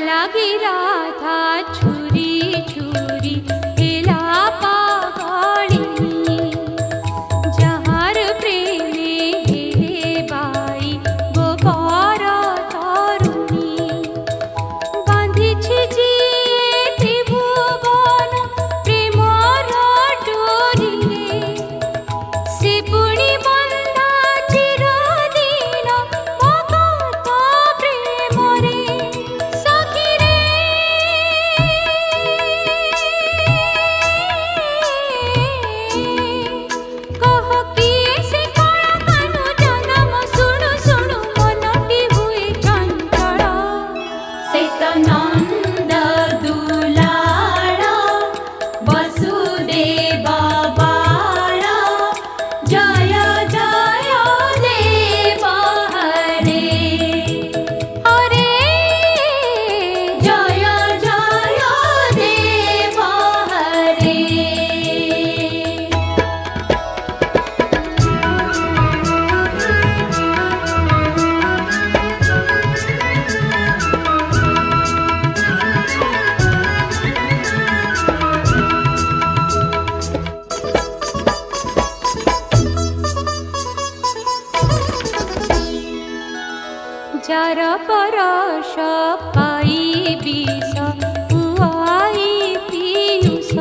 লাগি রাধা ছুরি ছুরি এলা পাগলিনী যাহার প্রেমে হেলে বাই গোপর তরুণী বাঁধিছি জিয়ে ত্রিভুবন প্রেমর ডোরিরে সে পুনি বন্ধা চিরদিন ভগত প্রেমরে সখিরে কহ কিয়ে সে কଳ কানু জনম শুণু শুণু মনটি হুয়ে চঞ্চଳ ସେ ତ ନନ୍ଦ ଦୁଲାଳ ବସୁଦେବ ବାଳ ଜୟ ଜୟ ଦେବ ହରେ হরে ଜୟ ଜୟ ଦେବ ହରେ যার পরশ পাই বিষ উয়াই পিয়ুষ